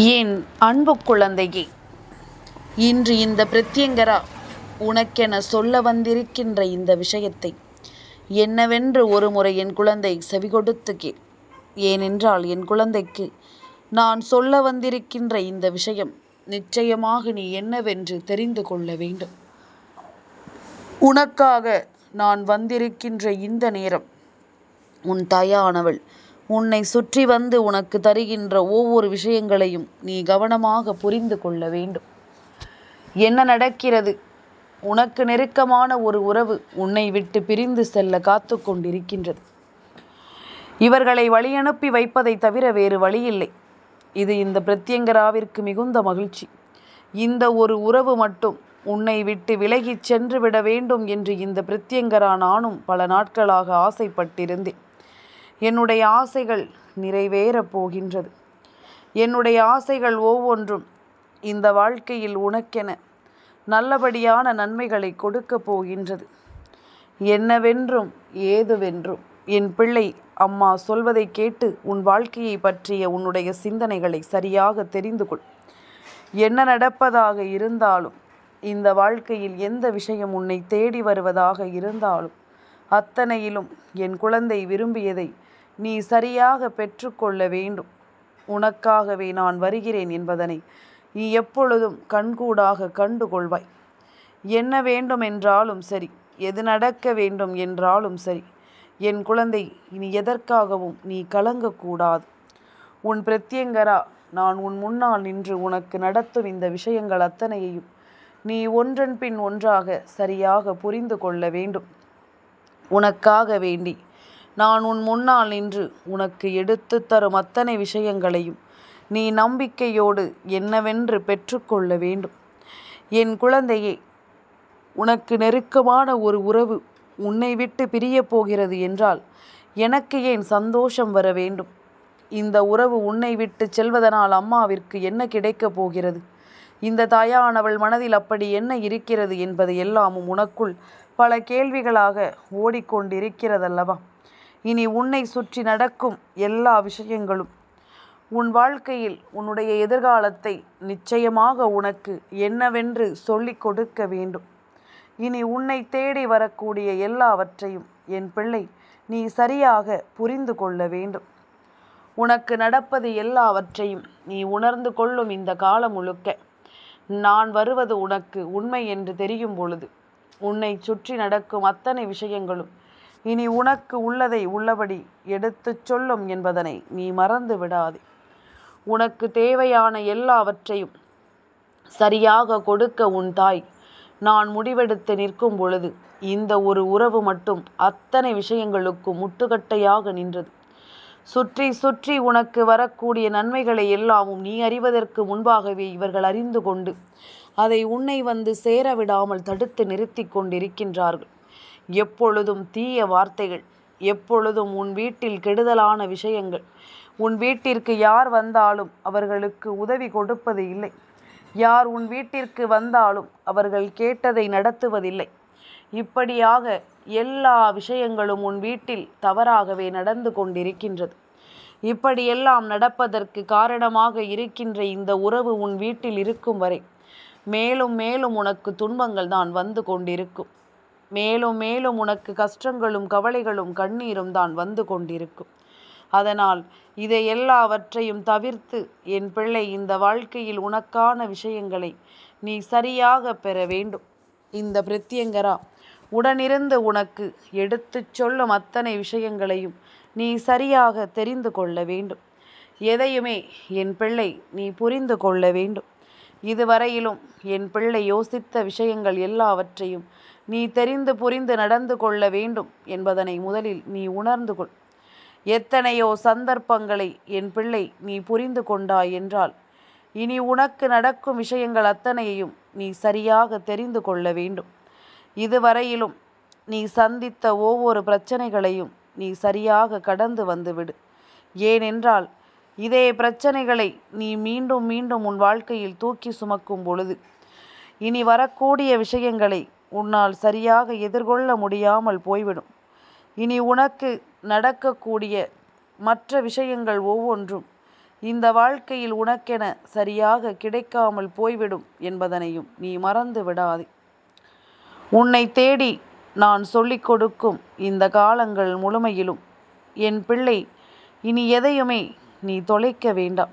என் அன்பு குழந்தையே, இன்று இந்த பிரத்யங்கரா உனக்கென சொல்ல வந்திருக்கின்ற இந்த விஷயத்தை என்னவென்று ஒருமுறை என் குழந்தை செவிகொடுத்து கேள். ஏனென்றால் என் குழந்தைக்கு நான் சொல்ல வந்திருக்கின்ற இந்த விஷயம் நிச்சயமாக நீ என்னவென்று தெரிந்து கொள்ள வேண்டும். உனக்காக நான் வந்திருக்கின்ற இந்த நேரம் உன் தாயானவள் உன்னை சுற்றி வந்து உனக்கு தருகின்ற ஒவ்வொரு விஷயங்களையும் நீ கவனமாக புரிந்து கொள்ள வேண்டும். என்ன நடக்கிறது? உனக்கு நெருக்கமான ஒரு உறவு உன்னை விட்டு பிரிந்து செல்ல காத்து கொண்டிருக்கின்றது. இவர்களை வழியனுப்பி வைப்பதை தவிர வேறு வழியில்லை. இது இந்த பிரத்யங்கராவிற்கு மிகுந்த மகிழ்ச்சி. இந்த ஒரு உறவு மட்டும் உன்னை விட்டு விலகிச் சென்று விட வேண்டும் என்று இந்த பிரத்யங்கரா நானும் பல நாட்களாக ஆசைப்பட்டிருந்தேன். என்னுடைய ஆசைகள் நிறைவேறப் போகின்றது. என்னுடைய ஆசைகள் ஒவ்வொன்றும் இந்த வாழ்க்கையில் உனக்கென நல்லபடியான நன்மைகளை கொடுக்கப் போகின்றது. என்னவென்றும் ஏதுவென்றும் என் பிள்ளை அம்மா சொல்வதை கேட்டு உன் வாழ்க்கையை பற்றிய உன்னுடைய சிந்தனைகளை சரியாக தெரிந்து கொள். என்ன நடப்பதாக இருந்தாலும், இந்த வாழ்க்கையில் எந்த விஷயம் உன்னை தேடி வருவதாக இருந்தாலும் அத்தனையிலும் என் குழந்தை விரும்பியதை நீ சரியாக பெற்றுக்கொள்ள வேண்டும். உனக்காகவே நான் வருகிறேன் என்பதனை நீ எப்பொழுதும் கண்கூடாக கண்டு கொள்வாய். என்ன வேண்டும் என்றாலும் சரி, எது நடக்க வேண்டும் என்றாலும் சரி, என் குழந்தை இனி எதற்காகவும் நீ கலங்கக்கூடாது. உன் பிரத்யங்கரா நான் உன் முன்னால் நின்று உனக்கு நடத்தும் இந்த விஷயங்கள் அத்தனையையும் நீ ஒன்றன் பின் ஒன்றாக சரியாக புரிந்து கொள்ள வேண்டும். உனக்காக வேண்டி நான் உன் முன்னால் நின்று உனக்கு எடுத்து தரும் அத்தனை விஷயங்களையும் நீ நம்பிக்கையோடு என்னவென்று பெற்றுக்கொள்ள வேண்டும். என் குழந்தையே, உனக்கு நெருக்கமான ஒரு உறவு உன்னை விட்டு பிரிய போகிறது என்றால் எனக்கு ஏன் சந்தோஷம் வர வேண்டும்? இந்த உறவு உன்னை விட்டு செல்வதனால் அம்மாவிற்கு என்ன கிடைக்கப் போகிறது? இந்த தாயானவள் மனதில் அப்படி என்ன இருக்கிறது என்பது எல்லாமும் உனக்குள் பல கேள்விகளாக ஓடிக்கொண்டிருக்கிறதல்லவா? இனி உன்னை சுற்றி நடக்கும் எல்லா விஷயங்களும் உன் வாழ்க்கையில் உன்னுடைய எதிர்காலத்தை நிச்சயமாக உனக்கு என்னவென்று சொல்லிக் கொடுக்க வேண்டும். இனி உன்னை தேடி வரக்கூடிய எல்லாவற்றையும் என் பிள்ளை நீ சரியாக புரிந்து கொள்ள வேண்டும். உனக்கு நடப்பது எல்லாவற்றையும் நீ உணர்ந்து கொள்ளும் இந்த காலம் முழுக்க நான் வருவது உனக்கு உண்மை என்று தெரியும் பொழுது உன்னை சுற்றி நடக்கும் அத்தனை விஷயங்களும் இனி உனக்கு உள்ளதை உள்ளபடி எடுத்துச் சொல்லும் என்பதனை நீ மறந்து விடாதே. உனக்கு தேவையான எல்லாவற்றையும் சரியாக கொடுக்க உன் தாய் நான் முடிவெடுத்து நிற்கும் பொழுது இந்த ஒரு உறவு மட்டும் அத்தனை விஷயங்களுக்கும் முட்டுக்கட்டையாக நின்றது. சுற்றி சுற்றி உனக்கு வரக்கூடிய நன்மைகளை எல்லாமும் நீ அறிவதற்கு முன்பாகவே இவர்கள் அறிந்து கொண்டு அதை உன்னை வந்து சேர விடாமல் தடுத்து நிறுத்தி கொண்டிருக்கின்றார்கள். எப்பொழுதும் தீய வார்த்தைகள், எப்பொழுதும் உன் வீட்டில் கெடுதலான விஷயங்கள். உன் வீட்டிற்கு யார் வந்தாலும் அவர்களுக்கு உதவி கொடுப்பது இல்லை. யார் உன் வீட்டிற்கு வந்தாலும் அவர்கள் கேட்டதை நடத்துவதில்லை. இப்படியாக எல்லா விஷயங்களும் உன் வீட்டில் தவறாகவே நடந்து கொண்டிருக்கின்றது. இப்படியெல்லாம் நடப்பதற்கு காரணமாக இருக்கின்ற இந்த உறவு உன் வீட்டில் இருக்கும் வரை மேலும் மேலும் உனக்கு துன்பங்கள் தான் வந்து கொண்டிருக்கும். மேலும் மேலும் உனக்கு கஷ்டங்களும் கவலைகளும் கண்ணீரும் தான் வந்து கொண்டிருக்கும். அதனால் இதை எல்லாவற்றையும் தவிர்த்து என் பிள்ளை இந்த வாழ்க்கையில் உனக்கான விஷயங்களை நீ சரியாக பெற வேண்டும். இந்த பிரத்யங்கரா உடனிருந்து உனக்கு எடுத்துச் சொல்லும் அத்தனை விஷயங்களையும் நீ சரியாக தெரிந்து கொள்ள வேண்டும். எதையுமே என் பிள்ளை நீ புரிந்து கொள்ள வேண்டும். இதுவரையிலும் என் பிள்ளை யோசித்த விஷயங்கள் எல்லாவற்றையும் நீ தெரிந்து புரிந்து நடந்து கொள்ள வேண்டும் என்பதனை முதலில் நீ உணர்ந்து கொள். எத்தனையோ சந்தர்ப்பங்களை என் பிள்ளை நீ புரிந்து கொண்டாய் என்றால் இனி உனக்கு நடக்கும் விஷயங்கள் அத்தனையையும் நீ சரியாக தெரிந்து கொள்ள வேண்டும். இதுவரையிலும் நீ சந்தித்த ஒவ்வொரு பிரச்சனைகளையும் நீ சரியாக கடந்து வந்துவிடு. ஏனென்றால் இதே பிரச்சனைகளை நீ மீண்டும் மீண்டும் உன் வாழ்க்கையில் தூக்கி சுமக்கும் பொழுது இனி வரக்கூடிய விஷயங்களை உன்னால் சரியாக எதிர்கொள்ள முடியாமல் போய்விடும். இனி உனக்கு நடக்கக்கூடிய மற்ற விஷயங்கள் ஒவ்வொன்றும் இந்த வாழ்க்கையில் உனக்கென சரியாக கிடைக்காமல் போய்விடும் என்பதனையும் நீ மறந்து விடாதே. உன்னை தேடி நான் சொல்லிக் கொடுக்கும் இந்த காலங்கள் முழுமையிலும் என் பிள்ளை, இனி எதையுமே நீ தொலைக்க வேண்டாம்.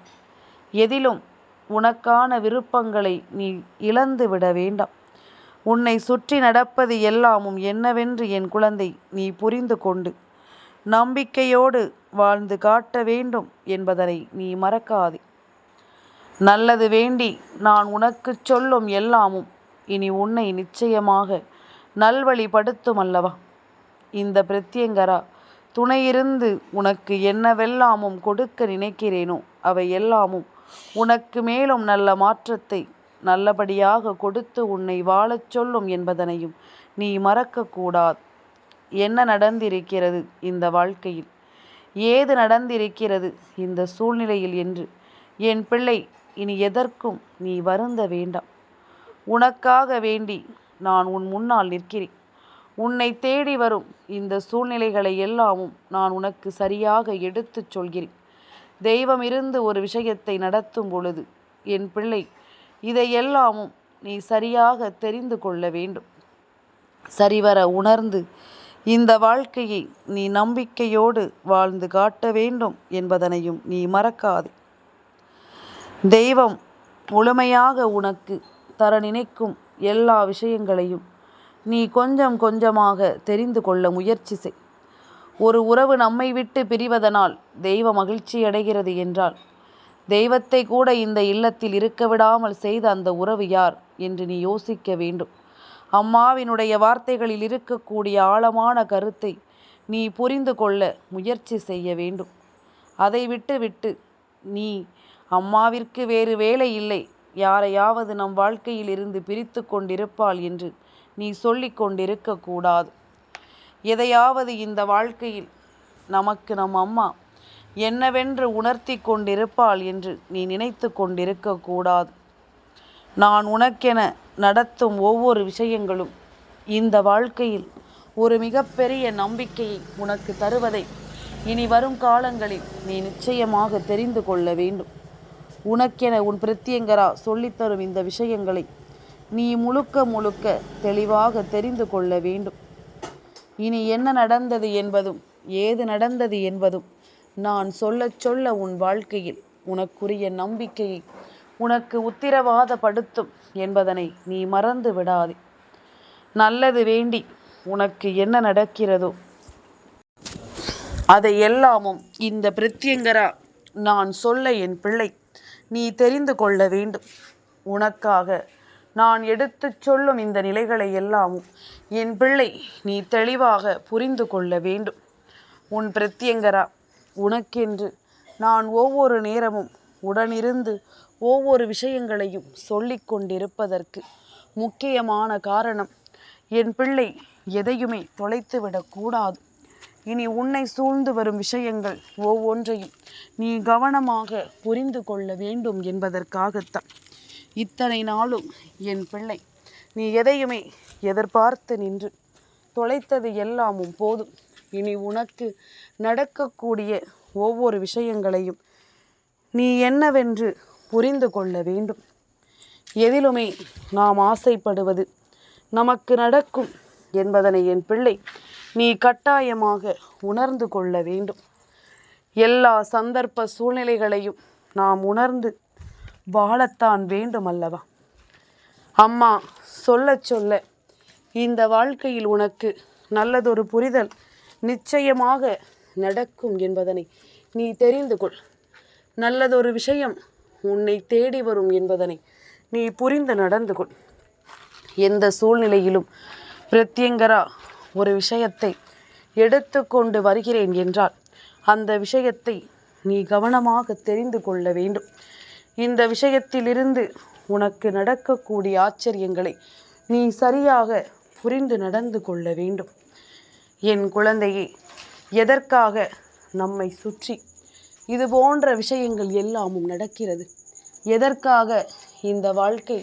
எதிலும் உனக்கான விருப்பங்களை நீ இழந்து விட வேண்டாம். உன்னை சுற்றி நடப்பது எல்லாமும் என்னவென்று என் குழந்தை நீ புரிந்து கொண்டு நம்பிக்கையோடு வாழ்ந்து காட்ட வேண்டும் என்பதனை நீ மறக்காதே. நல்லது வேண்டி நான் உனக்கு சொல்லும் எல்லாமும் இனி உன்னை நிச்சயமாக நல்வழிப்படுத்தும் அல்லவா. இந்த பிரத்யங்கரா துணையிருந்து உனக்கு என்னவெல்லாமும் கொடுக்க நினைக்கிறேனோ அவை எல்லாமும் உனக்கு மேலும் நல்ல மாற்றத்தை நல்லபடியாக கொடுத்து உன்னை வாழச் சொல்லும் என்பதனையும் நீ மறக்கக்கூடாது. என்ன நடந்திருக்கிறது இந்த வாழ்க்கையில், ஏது நடந்திருக்கிறது இந்த சூழ்நிலையில் என்று என் பிள்ளை இனி எதற்கும் நீ வருந்த வேண்டாம். உனக்காக வேண்டி நான் உன் முன்னால் நிற்கிறேன். உன்னை தேடி வரும் இந்த சூழ்நிலைகளை எல்லாமும் நான் உனக்கு சரியாக எடுத்துச் சொல்கிறேன். தெய்வம் இருந்து ஒரு விஷயத்தை நடத்தும் பொழுது என் பிள்ளை இதையெல்லாமும் நீ சரியாக தெரிந்து கொள்ள வேண்டும். சரிவர உணர்ந்து இந்த வாழ்க்கையை நீ நம்பிக்கையோடு வாழ்ந்து காட்ட வேண்டும் என்பதனையும் நீ மறக்காதே. தெய்வம் முழுமையாக உனக்கு தர நினைக்கும் எல்லா விஷயங்களையும் நீ கொஞ்சம் கொஞ்சமாக தெரிந்து கொள்ள முயற்சி செய். ஒரு உறவு நம்மை விட்டு பிரிவதனால் தெய்வ மகிழ்ச்சி அடைகிறது என்றால், தெய்வத்தை கூட இந்த இல்லத்தில் இருக்க விடாமல் செய்த அந்த உறவு யார் என்று நீ யோசிக்க வேண்டும். அம்மாவினுடைய வார்த்தைகளில் இருக்கக்கூடிய ஆழமான கருத்தை நீ புரிந்து கொள்ள முயற்சி செய்ய வேண்டும். அதை விட்டு நீ அம்மாவிற்கு வேறு வேலை இல்லை, யாரையாவது நம் வாழ்க்கையில் இருந்து பிரித்து கொண்டிருப்பாள் என்று நீ சொல்லிக் கொண்டிருக்கக்கூடாது. எதையாவது இந்த வாழ்க்கையில் நமக்கு நம் அம்மா என்னவென்று உணர்த்தி கொண்டிருப்பாள் என்று நீ நினைத்து கொண்டிருக்கக்கூடாது. நான் உனக்கென நடத்தும் ஒவ்வொரு விஷயங்களும் இந்த வாழ்க்கையில் ஒரு மிகப்பெரிய நம்பிக்கையை உனக்கு தருவதை இனி வரும் காலங்களில் நீ நிச்சயமாக தெரிந்து கொள்ள வேண்டும். உனக்கென உன் பிரத்யங்கரா சொல்லித்தரும் இந்த விஷயங்களை நீ முழுக்க தெளிவாக தெரிந்து கொள்ள வேண்டும். இனி என்ன நடந்தது என்பதும் ஏது நடந்தது என்பதும் நான் சொல்ல உன் வாழ்க்கையில் உனக்குரிய நம்பிக்கையை உனக்கு உத்திரவாதப்படுத்தும் என்பதனை நீ மறந்து விடாதே. நல்லது வேண்டி உனக்கு என்ன நடக்கிறதோ அதை எல்லாமும் இந்த பிரத்யங்கரா நான் சொல்ல என் பிள்ளை நீ தெரிந்து கொள்ள வேண்டும். உனக்காக நான் எடுத்துச் சொல்லும் இந்த நிலைகளை எல்லாமும் என் பிள்ளை நீ தெளிவாக புரிந்து கொள்ள வேண்டும். உன் பிரத்யங்கரா உனக்கென்று நான் ஒவ்வொரு நேரமும் உடனிருந்து ஒவ்வொரு விஷயங்களையும் சொல்லிக் கொண்டிருப்பதற்கு முக்கியமான காரணம், என் பிள்ளை எதையுமே தொலைத்துவிடக்கூடாது. இனி உன்னை சூழ்ந்து வரும் விஷயங்கள் ஒவ்வொன்றையும் நீ கவனமாக புரிந்து கொள்ள வேண்டும் என்பதற்காகத்தான். இத்தனை நாளும் என் பிள்ளை நீ எதையுமே எதிர்பார்த்து நின்று தொலைத்தது எல்லாமும் போதும். இனி உனக்கு நடக்கக்கூடிய ஒவ்வொரு விஷயங்களையும் நீ என்னவென்று புரிந்து கொள்ள வேண்டும். எதிலுமே நாம் ஆசைப்படுவது நமக்கு நடக்கும் என்பதனை என் பிள்ளை நீ கட்டாயமாக உணர்ந்து கொள்ள வேண்டும். எல்லா சந்தர்ப்ப சூழ்நிலைகளையும் நாம் உணர்ந்து வாழத்தான் வேண்டும் அல்லவா. அம்மா சொல்ல இந்த வாழ்க்கையில் உனக்கு நல்லதொரு புரிதல் நிச்சயமாக நடக்கும் என்பதனை நீ தெரிந்து கொள். நல்லதொரு விஷயம் உன்னை தேடி வரும் என்பதனை நீ புரிந்து நடந்து கொள். எந்த சூழ்நிலையிலும் பிரத்யங்கரா ஒரு விஷயத்தை எடுத்துக்கொண்டு வருகிறேன் என்றால் அந்த விஷயத்தை நீ கவனமாக தெரிந்து கொள்ள வேண்டும். இந்த விஷயத்திலிருந்து உனக்கு நடக்கக்கூடிய ஆச்சரியங்களை நீ சரியாக புரிந்து நடந்து கொள்ள வேண்டும். என் குழந்தையே, எதற்காக நம்மை சுற்றி இது போன்ற விஷயங்கள் எல்லாமும் நடக்கிறது? எதற்காக இந்த வாழ்க்கை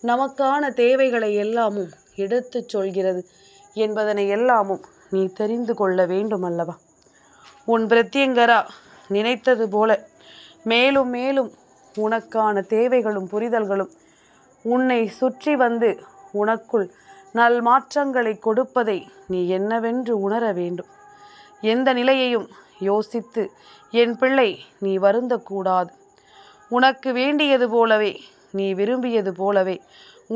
நமக்கான தேவைகளை எல்லாமும் எடுத்துச் சொல்கிறது என்பதனை எல்லாமும் நீ தெரிந்து கொள்ள வேண்டும் அல்லவா. உன் பிரத்யங்கரா நினைத்தது போல மேலும் மேலும் உனக்கான தேவைகளும் புரிதல்களும் உன்னை சுற்றி வந்து உனக்குள் நல் மாற்றங்களை கொடுப்பதை நீ என்னவென்று உணர வேண்டும். எந்த நிலையையும் யோசித்து என் பிள்ளை நீ வருந்தக்கூடாது. உனக்கு வேண்டியது போலவே, நீ விரும்பியது போலவே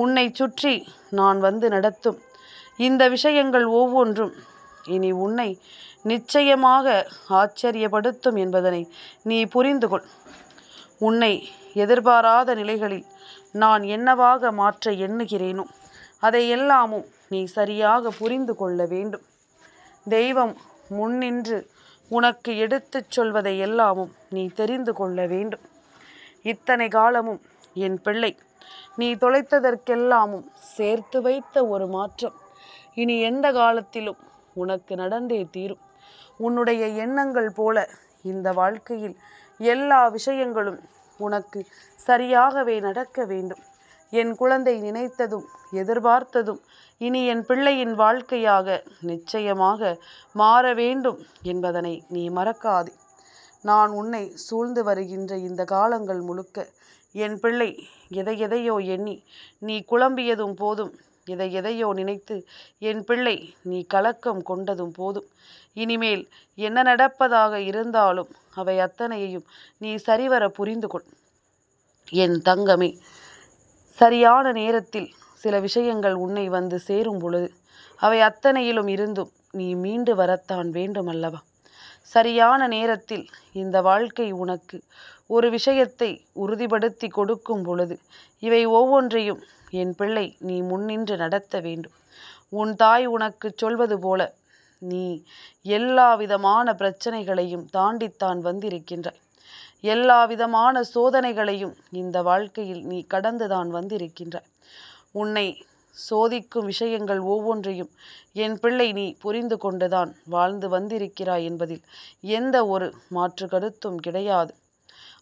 உன்னை சுற்றி நான் வந்து நடத்தும் இந்த விஷயங்கள் ஒவ்வொன்றும் இனி உன்னை நிச்சயமாக ஆச்சரியப்படுத்தும் என்பதனை நீ புரிந்து கொள். உன்னை எதிர்பாராத நிலைகளில் நான் என்னவாக மாற்ற எண்ணுகிறேனோ அதை எல்லாமும் நீ சரியாக புரிந்து கொள்ள வேண்டும். தெய்வம் முன்னின்று உனக்கு எடுத்துச் சொல்வதை எல்லாமும் நீ தெரிந்து கொள்ள வேண்டும். இத்தனை காலமும் என் பிள்ளை நீ தொலைத்ததற்கெல்லாமும் சேர்த்து வைத்த ஒரு மாற்றம் இனி எந்த காலத்திலும் உனக்கு நடந்தே தீரும். உன்னுடைய எண்ணங்கள் போல இந்த வாழ்க்கையில் எல்லா விஷயங்களும் உனக்கு சரியாகவே நடக்க வேண்டும். என் குழந்தை நினைத்ததும் எதிர்பார்த்ததும் இனி என் பிள்ளையின் வாழ்க்கையாக நிச்சயமாக மாற வேண்டும் என்பதனை நீ மறக்காதே. நான் உன்னை சூழ்ந்து வருகின்ற இந்த காலங்கள் முழுக்க என் பிள்ளை எதையோ எண்ணி நீ குழம்பியதும் போதும், எதையோ நினைத்து என் பிள்ளை நீ கலக்கம் கொண்டதும் போதும். இனிமேல் என்ன நடப்பதாக இருந்தாலும் அவை அத்தனையையும் நீ சரிவர புரிந்து கொள். என் தங்கமே, சரியான நேரத்தில் சில விஷயங்கள் உன்னை வந்து சேரும் பொழுது அவை அத்தனையிலும் இருந்தும் நீ மீண்டு வரத்தான் வேண்டும் அல்லவா? சரியான நேரத்தில் இந்த வாழ்க்கை உனக்கு ஒரு விஷயத்தை உறுதிப்படுத்தி கொடுக்கும் பொழுது இவை ஒவ்வொன்றையும் என் பிள்ளை நீ முன்னின்று நடத்த வேண்டும். உன் தாய் உனக்கு சொல்வது போல நீ எல்லா விதமான பிரச்சனைகளையும் தாண்டித்தான் வந்திருக்கின்றாய். எல்லா விதமான சோதனைகளையும் இந்த வாழ்க்கையில் நீ கடந்துதான் வந்திருக்கின்றாய். உன்னை சோதிக்கும் விஷயங்கள் ஒவ்வொன்றையும் என் பிள்ளை நீ புரிந்து கொண்டுதான் வாழ்ந்து வந்திருக்கிறாய் என்பதில் எந்த ஒரு மாற்று கருத்தும் கிடையாது.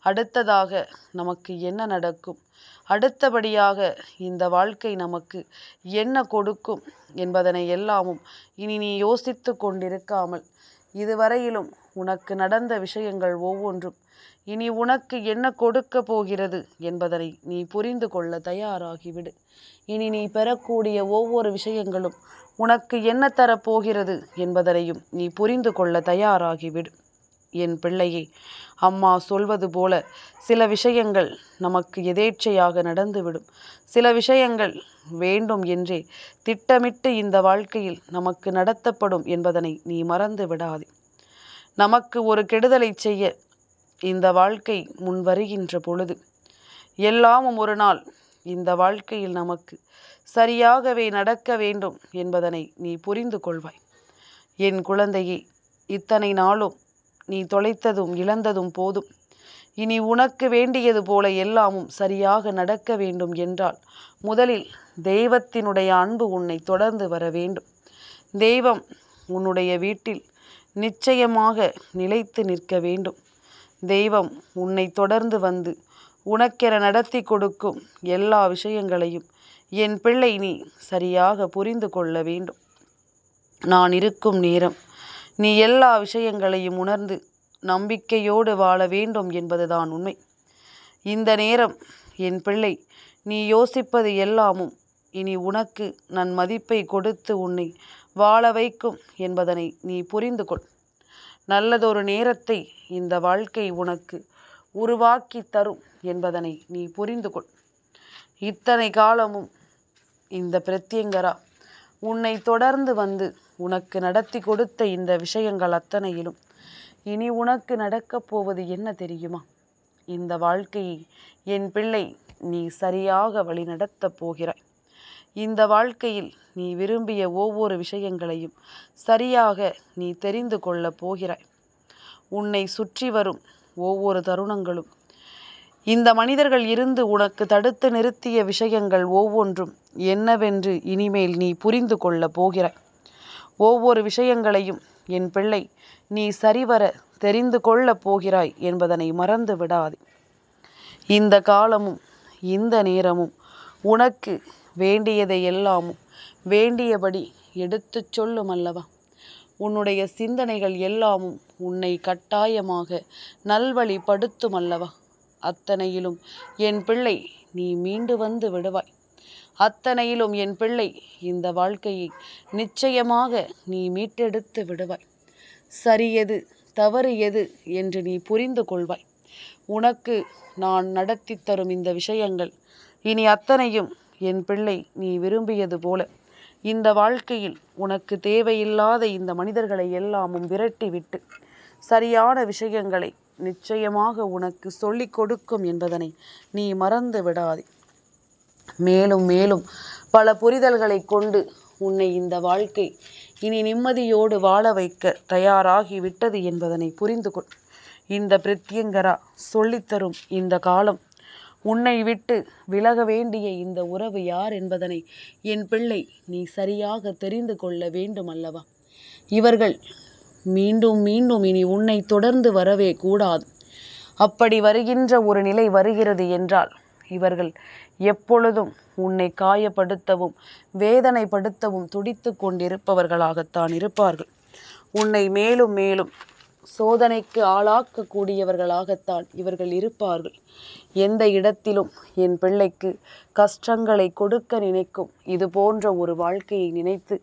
அடுத்ததாக நமக்கு என்ன நடக்கும், அடுத்தபடியாக இந்த வாழ்க்கை நமக்கு என்ன கொடுக்கும் என்பதனை எல்லாமும் இனி நீ யோசித்து கொண்டிருக்காமல் இதுவரையிலும் உனக்கு நடந்த விஷயங்கள் ஒவ்வொன்றும் இனி உனக்கு என்ன கொடுக்க போகிறது என்பதனை நீ புரிந்து கொள்ள தயாராகிவிடு. இனி நீ பெறக்கூடிய ஒவ்வொரு விஷயங்களும் உனக்கு என்ன தரப்போகிறது என்பதனையும் நீ புரிந்து கொள்ள தயாராகிவிடு. என் பிள்ளையே, அம்மா சொல்வது போல சில விஷயங்கள் நமக்கு எதேச்சையாக நடந்துவிடும். சில விஷயங்கள் வேண்டும் என்றே திட்டமிட்டு இந்த வாழ்க்கையில் நமக்கு நடத்தப்படும் என்பதனை நீ மறந்து விடாதே. நமக்கு ஒரு கெடுதலை செய்ய இந்த வாழ்க்கை முன் வருகின்ற பொழுது எல்லாமும் ஒரு நாள் இந்த வாழ்க்கையில் நமக்கு சரியாகவே நடக்க வேண்டும் என்பதனை நீ புரிந்து கொள்வாய். என் குழந்தையே, இத்தனை நாளும் நீ தொலைத்ததும் இழந்ததும் போதும். இனி உனக்கு வேண்டியது போல எல்லாமும் சரியாக நடக்க வேண்டும் என்றால் முதலில் தெய்வத்தினுடைய அன்பு உன்னை தொடர்ந்து வர வேண்டும். தெய்வம் உன்னுடைய வீட்டில் நிச்சயமாக நிலைத்து நிற்க வேண்டும். தெய்வம் உன்னை தொடர்ந்து வந்து உனக்கென நடத்தி கொடுக்கும் எல்லா விஷயங்களையும் என் பிள்ளை நீ சரியாக புரிந்து கொள்ள வேண்டும். நான் இருக்கும் நேரம் நீ எல்லா விஷயங்களையும் உணர்ந்து நம்பிக்கையோடு வாழ வேண்டும் என்பதுதான் உண்மை. இந்த நேரம் என் பிள்ளை நீ யோசிப்பது எல்லாமும் இனி உனக்கு நன் மதிப்பை கொடுத்து உன்னை வாழ வைக்கும் என்பதனை நீ புரிந்து கொள். நல்லதொரு நேரத்தை இந்த வாழ்க்கை உனக்கு உருவாக்கி தரும் என்பதனை நீ புரிந்து கொள். இத்தனை காலமும் இந்த பிரத்யங்கரா உன்னை தொடர்ந்து வந்து உனக்கு நடத்தி கொடுத்த இந்த விஷயங்கள் அத்தனையிலும் இனி உனக்கு நடக்கப் போவது என்ன தெரியுமா? இந்த வாழ்க்கையை என் பிள்ளை நீ சரியாக வழி நடத்தப் போகிறாய். இந்த வாழ்க்கையில் நீ விரும்பிய ஒவ்வொரு விஷயங்களையும் சரியாக நீ தெரிந்து கொள்ளப் போகிறாய். உன்னை சுற்றி வரும் ஒவ்வொரு தருணங்களும் இந்த மனிதர்கள் இருந்து உனக்கு தடுத்து நிறுத்திய விஷயங்கள் ஒவ்வொன்றும் என்னவென்று இனிமேல் நீ புரிந்து கொள்ளப் போகிறாய். ஒவ்வொரு விஷயங்களையும் என் பிள்ளை நீ சரிவர தெரிந்து கொள்ளப் போகிறாய் என்பதனை மறந்து விடாதே. இந்த காலமும் இந்த நேரமும் உனக்கு வேண்டியதை எல்லாமும் வேண்டியபடி எடுத்துச் சொல்லும் அல்லவா? உன்னுடைய சிந்தனைகள் எல்லாமும் உன்னை கட்டாயமாக நல்வழிப்படுத்தும் அல்லவா? அத்தனையிலும் என் பிள்ளை நீ மீண்டு வந்து விடுவாய். அத்தனையிலும் என் பிள்ளை இந்த வாழ்க்கையை நிச்சயமாக நீ மீட்டெடுத்து விடுவாய். சரி எது தவறு எது என்று நீ புரிந்து கொள்வாய். உனக்கு நான் நடத்தி தரும் இந்த விஷயங்கள் இனி அத்தனையும் என் பிள்ளை நீ விரும்பியது போல இந்த வாழ்க்கையில் உனக்கு தேவையில்லாத இந்த மனிதர்களை எல்லாமும் விரட்டிவிட்டு சரியான விஷயங்களை நிச்சயமாக உனக்கு சொல்லிக் கொடுக்கும் என்பதனை நீ மறந்து விடாதே. மேலும் மேலும் பல புரிதல்களை கொண்டு உன்னை இந்த வாழ்க்கை இனி நிம்மதியோடு வாழ வைக்க தயாராகி விட்டது என்பதனை புரிந்து கொள். இந்த பிரத்யங்கரா சொல்லித்தரும் இந்த காலம் உன்னை விட்டு விலக வேண்டிய இந்த உறவு யார் என்பதனை என் பிள்ளை நீ சரியாக தெரிந்து கொள்ள வேண்டும் அல்லவா? இவர்கள் மீண்டும் மீண்டும் இனி உன்னை தொடர்ந்து வரவே கூடாது. அப்படி வருகின்ற ஒரு நிலை வருகிறது என்றால் இவர்கள் எப்பொழுதும் உன்னை காயப்படுத்தவும் வேதனைப்படுத்தவும் துடித்து கொண்டிருப்பவர்களாகத்தான் இருப்பார்கள். உன்னை மேலும் மேலும் சோதனைக்கு ஆளாக்கக்கூடியவர்களாகத்தான் இவர்கள் இருப்பார்கள். எந்த இடத்திலும் என் பிள்ளைக்கு கஷ்டங்களை கொடுக்க நினைக்கும் இது போன்ற ஒரு வாழ்க்கையை நினைத்து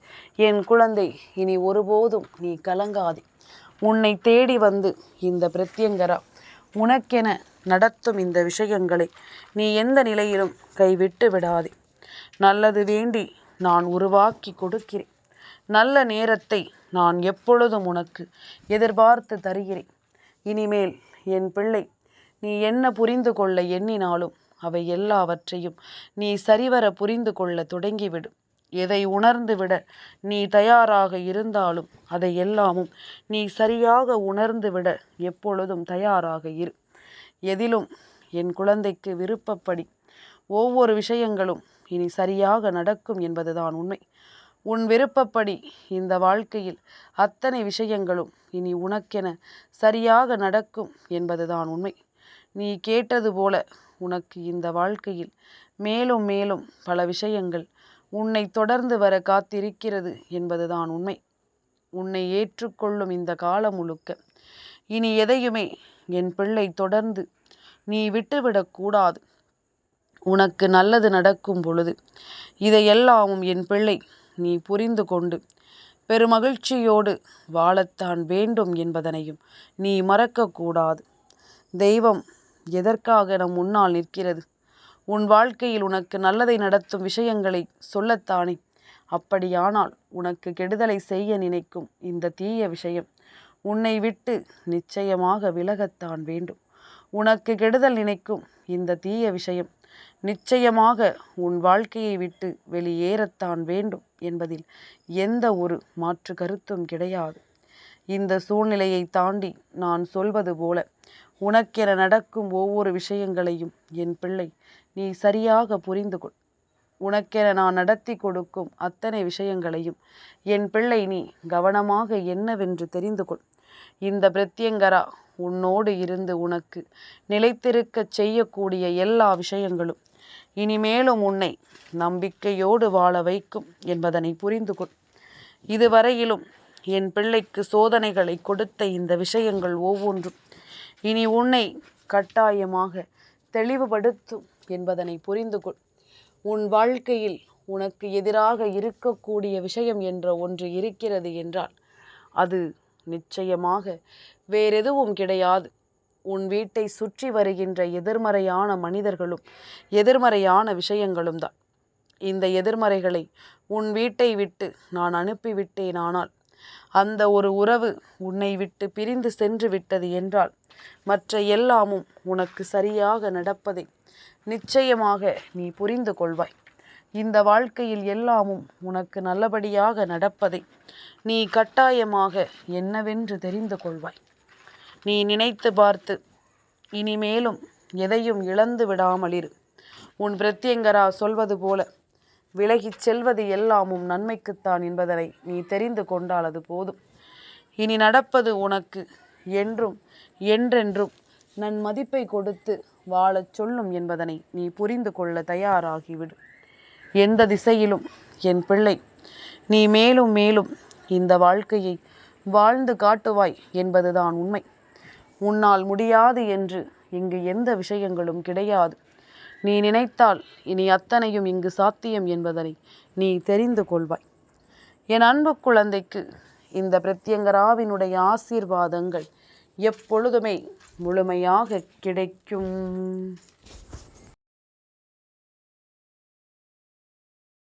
என் குழந்தை இனி ஒருபோதும் நீ கலங்காதே. உன்னை தேடி வந்து இந்த பிரத்யங்கரா உனக்கென நடத்தும் இந்த விஷயங்களை நீ எந்த நிலையிலும் கைவிட்டு விடாதே. நல்லது வேண்டி நான் உருவாக்கி கொடுக்கிறேன். நல்ல நேரத்தை நான் எப்பொழுதும் உனக்கு எதிர்பார்த்து தருகிறேன். இனிமேல் என் பிள்ளை நீ என்ன புரிந்து கொள்ள எண்ணினாலும் அவை எல்லாவற்றையும் நீ சரிவர புரிந்து கொள்ள தொடங்கிவிடும். எதை உணர்ந்து விட நீ தயாராக இருந்தாலும் அதை எல்லாமும் நீ சரியாக உணர்ந்து விட எப்பொழுதும் தயாராக இரு. எதிலும் என் குழந்தைக்கு விருப்பப்படி ஒவ்வொரு விஷயங்களும் இனி சரியாக நடக்கும் என்பதுதான் உண்மை. உன் விருப்பப்படி இந்த வாழ்க்கையில் அத்தனை விஷயங்களும் இனி உனக்கென சரியாக நடக்கும் என்பதுதான் உண்மை. நீ கேட்டது போல உனக்கு இந்த வாழ்க்கையில் மேலும் மேலும் பல விஷயங்கள் உன்னை தொடர்ந்து வர காத்திருக்கிறது என்பதுதான் உண்மை. உன்னை ஏற்றுக்கொள்ளும் இந்த காலம் முழுக்க இனி எதையுமே என் பிள்ளை தொடர்ந்து நீ விட்டுவிடக்கூடாது. உனக்கு நல்லது நடக்கும் பொழுது இதையெல்லாமும் என் பிள்ளை நீ புரிந்து கொண்டு பெருமகிழ்ச்சியோடு வாழத்தான் வேண்டும் என்பதனையும் நீ மறக்கக்கூடாது. தெய்வம் எதற்காக நம் முன்னால் நிற்கிறது? உன் வாழ்க்கையில் உனக்கு நல்லதை நடத்தும் விஷயங்களை சொல்லத்தானே. அப்படியானால் உனக்கு கெடுதலை செய்ய நினைக்கும் இந்த தீய விஷயம் உன்னை விட்டு நிச்சயமாக விலகத்தான் வேண்டும். உனக்கு கெடுதல் நினைக்கும் இந்த தீய விஷயம் நிச்சயமாக உன் வாழ்க்கையை விட்டு வெளியேறத்தான் வேண்டும் என்பதில் எந்த ஒரு மாற்று கருத்தும் கிடையாது. இந்த சூழ்நிலையை தாண்டி நான் சொல்வது போல உனக்கென நடக்கும் ஒவ்வொரு விஷயங்களையும் என் பிள்ளை நீ சரியாக புரிந்து கொள். உனக்கென நான் நடத்தி கொடுக்கும் அத்தனை விஷயங்களையும் என் பிள்ளை நீ கவனமாக என்னவென்று தெரிந்து கொள். இந்த பிரத்யங்கரா உன்னோடு இருந்து உனக்கு நிலைத்திருக்கச் செய்யக்கூடிய எல்லா விஷயங்களும் இனிமேலும் உன்னை நம்பிக்கையோடு வாழ வைக்கும் என்பதனை புரிந்து கொள். இதுவரையிலும் என் பிள்ளைக்கு சோதனைகளை கொடுத்த இந்த விஷயங்கள் ஒவ்வொன்றும் இனி உன்னை கட்டாயமாக தெளிவுபடுத்தும் என்பதனை புரிந்து கொள். உன் வாழ்க்கையில் உனக்கு எதிராக இருக்கக்கூடிய விஷயம் என்ற ஒன்று இருக்கிறது என்றால் அது நிச்சயமாக வேறெதுவும் கிடையாது. உன் வீட்டை சுற்றி வருகின்ற எதிர்மறையான மனிதர்களும் எதிர்மறையான விஷயங்களும் தான். இந்த எதிர்மறைகளை உன் வீட்டை விட்டு நான் அனுப்பிவிட்டேன். ஆனால் அந்த ஒரு உறவு உன்னை விட்டு பிரிந்து சென்று விட்டது என்றால் மற்ற எல்லாமும் உனக்கு சரியாக நடப்பதை நிச்சயமாக நீ புரிந்து கொள்வாய். இந்த வாழ்க்கையில் எல்லாமும் உனக்கு நல்லபடியாக நடப்பதை நீ கட்டாயமாக என்னவென்று தெரிந்து கொள்வாய். நீ நினைத்து பார்த்து இனிமேலும் எதையும் இழந்து விடாமலிரு. உன் பிரத்யங்கரா சொல்வது போல விலகிச் செல்வது எல்லாமும் நன்மைக்குத்தான் என்பதனை நீ தெரிந்து கொண்டால் அது போதும். இனி நடப்பது உனக்கு என்றும் என்றென்றும் நன்மதிப்பை கொடுத்து வாழச் சொல்லும் என்பதனை நீ புரிந்து கொள்ள தயாராகிவிடு. எந்த திசையிலும் என் பிள்ளை நீ மேலும் மேலும் இந்த வாழ்க்கையை வாழ்ந்து காட்டுவாய் என்பதுதான் உண்மை. உன்னால் முடியாது என்று இங்கு எந்த விஷயங்களும் கிடையாது. நீ நினைத்தால் இனி அத்தனையும் இங்கு சாத்தியம் என்பதனை நீ தெரிந்து கொள்வாய். என் அன்பு குழந்தைக்கு இந்த பிரத்யங்கராவினுடைய ஆசீர்வாதங்கள் எப்பொழுதுமே முழுமையாக கிடைக்கும்.